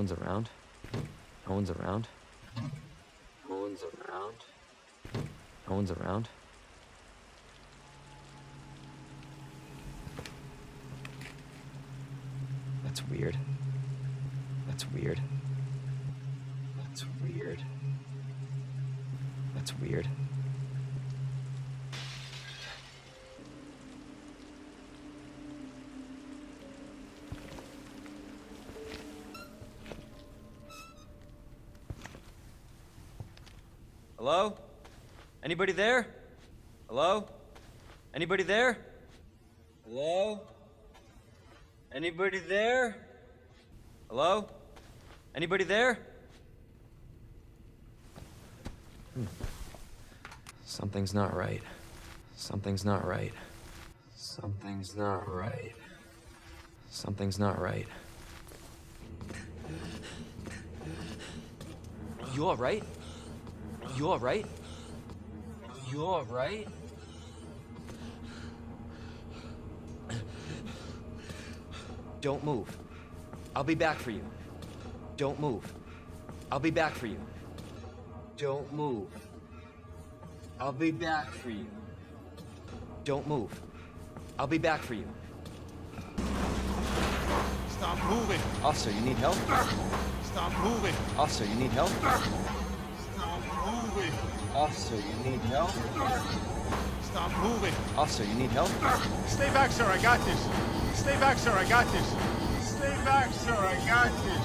one's around. No one's around. No one's around. No one's around. That's weird. That's weird. That's weird. That's weird. Hello? Anybody there? Hello? Anybody there? Hello? Anybody there? Hello? Anybody there? Something's not right. Something's not right. Something's not right. Something's not right. You all right? You all right? You all right? Don't move. I'll be back for you. Don't move. I'll be back for you. Don't move. I'll be back for you. Don't move. I'll be back for you. Stop moving. Officer, you need help? Stop moving. Officer, you need help? Stop moving. Officer, you need help? Stop moving. Officer, you need help? Stay back, sir. I got this. Stay back, sir. I got this. Stay back, sir. I got this.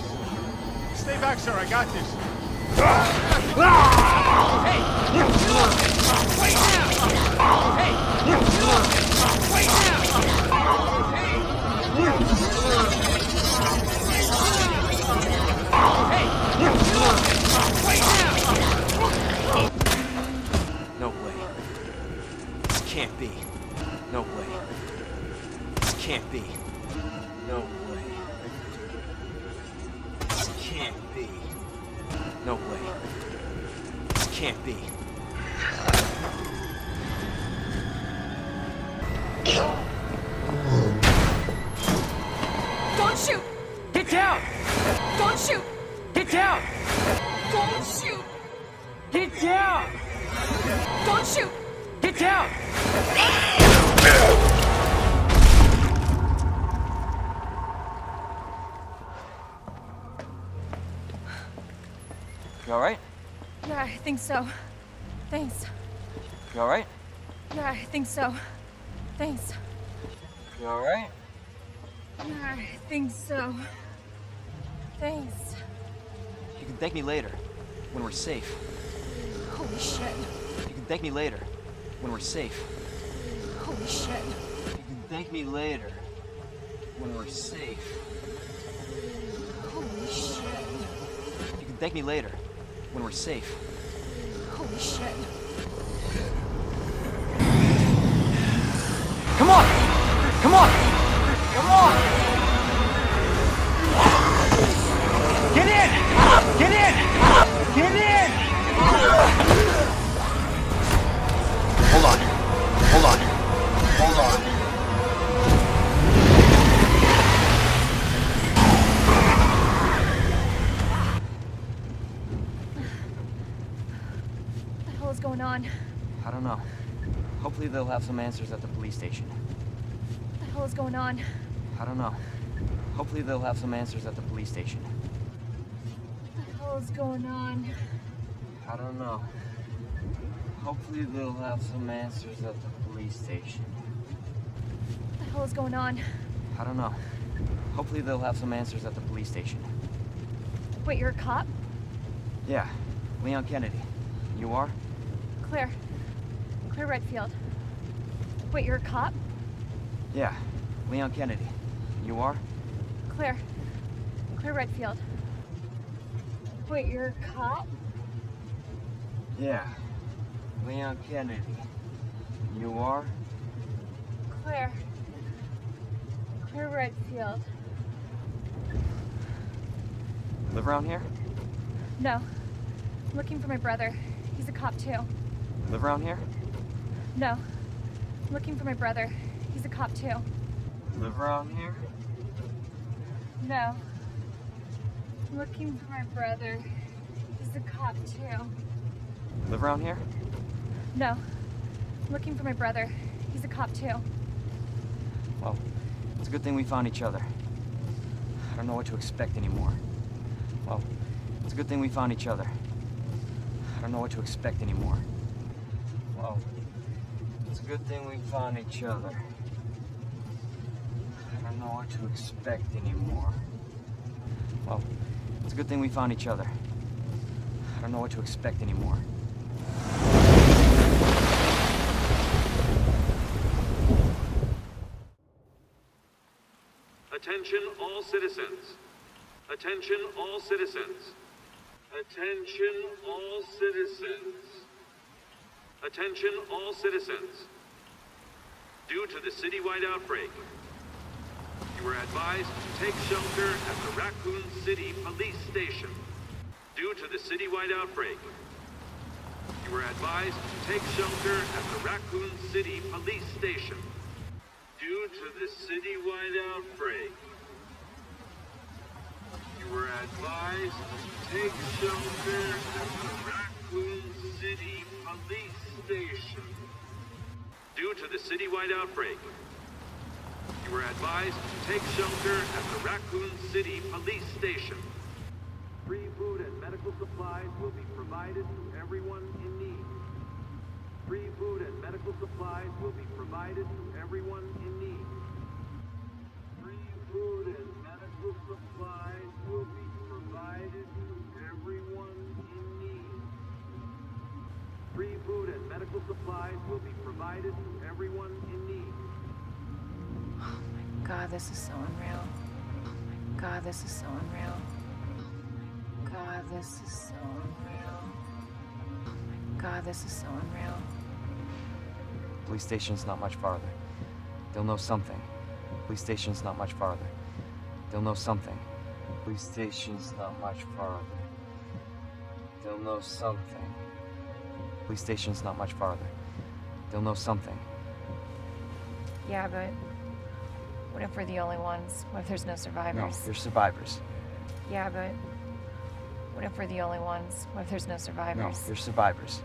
Stay back, sir. I got this. Hey! Wait now! Hey! Wait now! Wait now! No way. This can't be. No way. This can't be. No way. This can't be. No way. This can't be. Don't shoot! Get down! Don't shoot! Get down! Don't shoot! Get down! Don't shoot! Get down! You alright? Yeah, I think so. Thanks. You alright? Yeah, I think so. Thanks. You alright? Yeah, I think so. Thanks. You can thank me later, when we're safe. Holy shit. You can thank me later, when we're safe. Holy shit. You can thank me later, when we're safe. Holy shit. You can thank me later, when we're safe. Holy shit. Come on! Come on! Come on! Get in! Get in! Get in! Hold on. Hold on. Hold on. What the hell is going on? I don't know. Hopefully they'll have some answers at the police station. What the hell is going on? I don't know. Hopefully they'll have some answers at the police station. What the hell is going on? I don't know. Hopefully they'll have some answers at the police station. What the hell is going on? I don't know. Hopefully they'll have some answers at the police station. Wait, you're a cop? Yeah, Leon Kennedy. You are? Claire. Claire Redfield. Wait, you're a cop? Yeah, Leon Kennedy. You are? Claire. Claire Redfield. Wait, you're a cop? Yeah, Leon Kennedy. You are? Claire. Claire Redfield. Live around here? No. I'm looking for my brother. He's a cop too. Live around here? No. I'm looking for my brother. He's a cop too. Live around here? No. I'm looking for my brother. He's a cop too. Live around here? No. I'm looking for my brother. He's a cop too. Well, it's a good thing we found each other. I don't know what to expect anymore. Well, it's a good thing we found each other. I don't know what to expect anymore. Well, it's a good thing we found each other. I don't know what to expect anymore. Well, it's a good thing we found each other. I don't know what to expect anymore. Attention all citizens. Attention all citizens. Attention all citizens. Attention all citizens. Due to the citywide outbreak, you are advised to take shelter at the Raccoon City Police Station. Due to the citywide outbreak, you are advised to take shelter at the Raccoon City Police Station. Due to the citywide outbreak, you were advised to take shelter at the Raccoon City Police Station. Due to the citywide outbreak, you were advised to take shelter at the Raccoon City Police Station. Free food and medical supplies will be provided to everyone in need. Free food and medical supplies will be provided to everyone in need. Free food and medical supplies will be provided to everyone in need. Free food and medical supplies will be provided to everyone in need. Oh my God, this is so unreal. Oh my God, this is so unreal. Oh my God, this is so unreal. Oh my God, this is so unreal. Police station's not much farther. They'll know something. Police station's not much farther. They'll know something. Police station's not much farther. They'll know something. Police station's not much farther. They'll know something. Yeah, but what if we're the only ones? What if there's no No, survivors? there's survivors. Yeah, but what if we're the only ones? What if there's no No, survivors? there's survivors.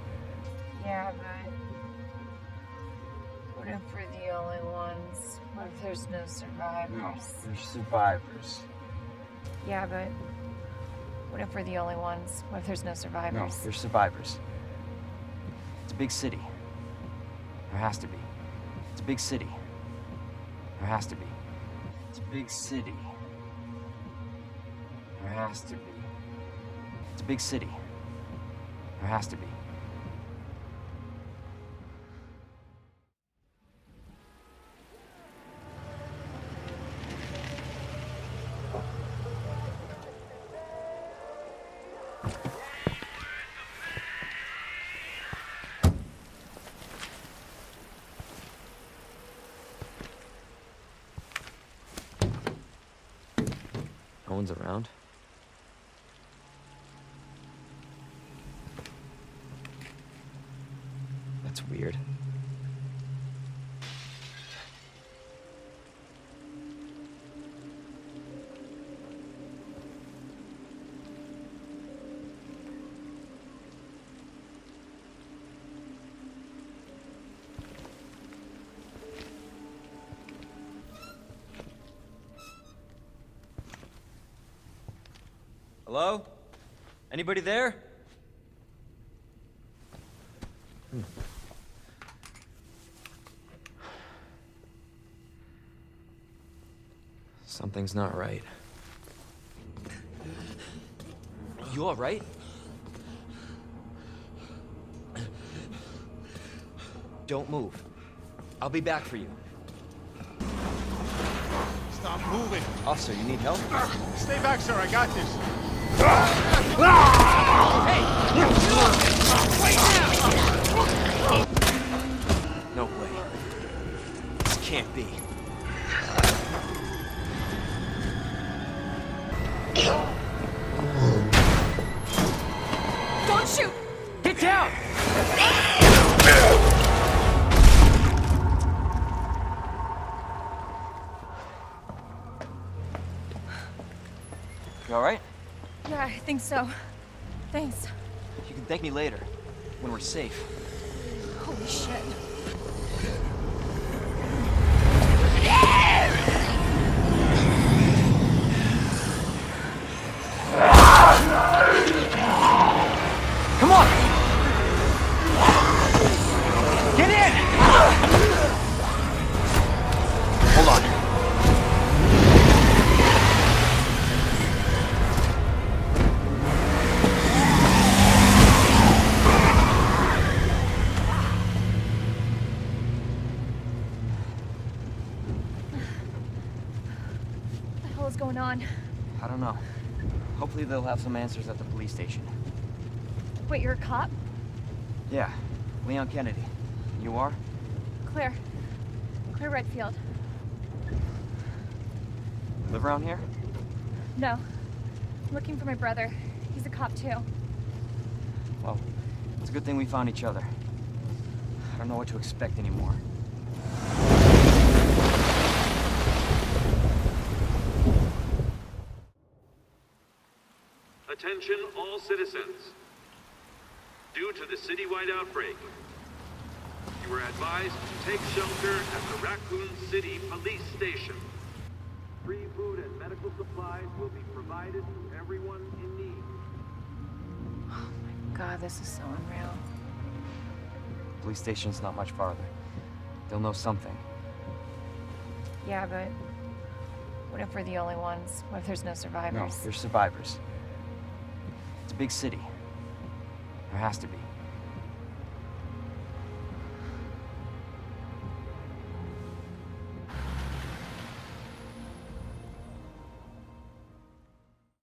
Yeah, but what if we're the only ones? What if there's no No, survivors? there's survivors. Yeah, but what if we're the only ones? What if there's no No, survivors? there's survivors. It's a big city. There has to be. It's a big city. There has to be. It's a big city. There has to be. It's a big city. There has to be. No one's around. That's weird. Hello? Anybody there? Something's not right. You all right? Don't move. I'll be back for you. Stop moving. Officer, you need help? Stay back, sir. I got this. No way. This can't be. Don't shoot! Get down! You all right? think so. Thanks. You can thank me later, when we're safe. Holy shit. Come on! Get in! Hold on. What the hell is going on? I don't know. Hopefully they'll have some answers at the police station. Wait, you're a cop? Yeah, Leon Kennedy. You are? Claire. Claire Redfield. Live around here? No. I'm looking for my brother. He's a cop too. Well, it's a good thing we found each other. I don't know what to expect anymore. Attention all citizens. Due to the citywide outbreak, you are advised to take shelter at the Raccoon City Police Station. Free food and medical supplies will be provided to everyone in need. Oh my god, this is so unreal. Police station's not much farther. They'll know something. Yeah, but what if we're the only ones? What if there's no No, survivors? there's survivors. It's a big city. There has to be.